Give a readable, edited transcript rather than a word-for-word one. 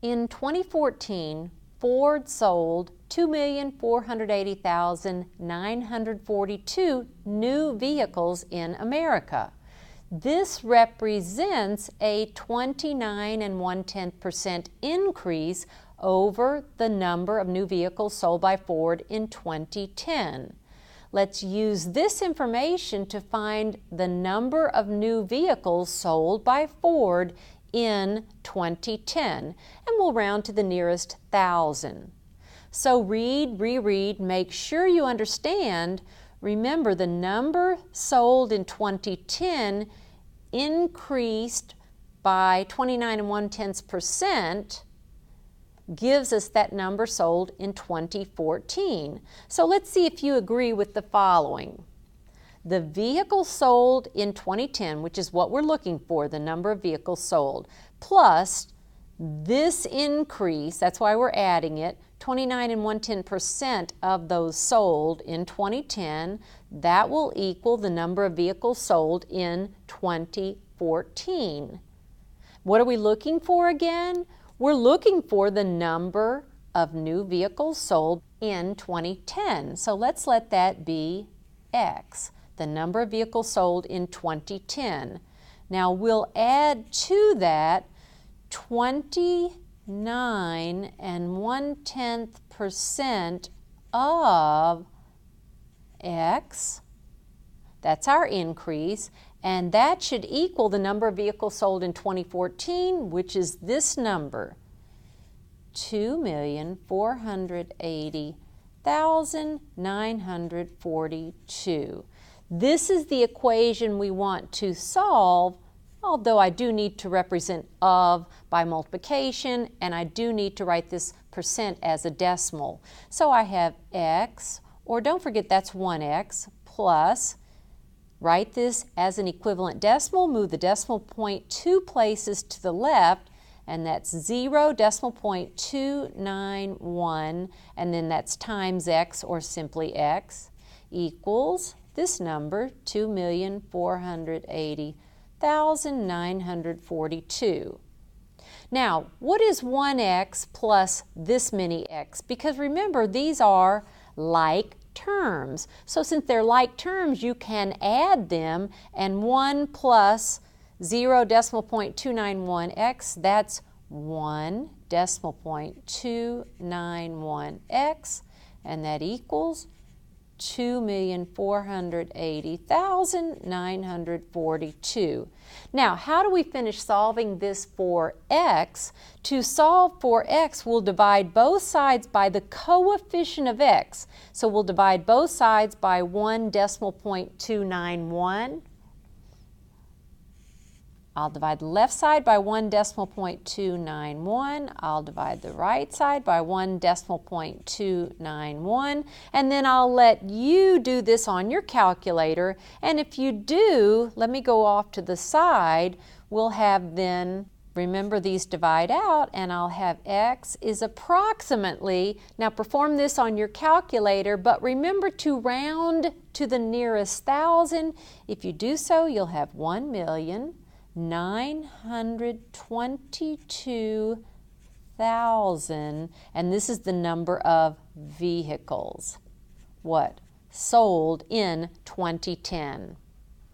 In 2014, Ford sold 2,480,942 new vehicles in America. This represents a 29.1% increase over the number of new vehicles sold by Ford in 2010. Let's use this information to find the number of new vehicles sold by Ford in 2010, and we'll round to the nearest 1,000. So read, reread, make sure you understand. Remember, the number sold in 2010 increased by 29.1%, gives us that number sold in 2014. So let's see if you agree with the following. The vehicles sold in 2010, which is what we're looking for, the number of vehicles sold, plus this increase, that's why we're adding it, 29.1% of those sold in 2010, that will equal the number of vehicles sold in 2014. What are we looking for again? We're looking for the number of new vehicles sold in 2010. So let's let that be X, the number of vehicles sold in 2010. Now we'll add to that 29.1% of X. That's our increase, and that should equal the number of vehicles sold in 2014, which is this number, 2,480,942. This is the equation we want to solve, although I do need to represent of by multiplication, and I do need to write this percent as a decimal. So I have X, or don't forget that's 1X, plus, write this as an equivalent decimal, move the decimal point 2 places to the left, and that's 0.291, and then that's times X, or simply X, equals this number, 2,480,942. Now, what is 1x plus this many x? Because remember, these are like terms. So since they're like terms, you can add them, and 1 plus 0.291x, that's 1.291x, and that equals 2,480,942. Now, how do we finish solving this for x? To solve for x, we'll divide both sides by the coefficient of x. So we'll divide both sides by 1.291. I'll divide the left side by 1.291. I'll divide the right side by 1.291. And then I'll let you do this on your calculator. And if you do, let me go off to the side. We'll have then, remember these divide out, and I'll have x is approximately, now perform this on your calculator, but remember to round to the nearest 1,000. If you do so, you'll have 1,922,000, and this is the number of vehicles, what? Sold in 2010.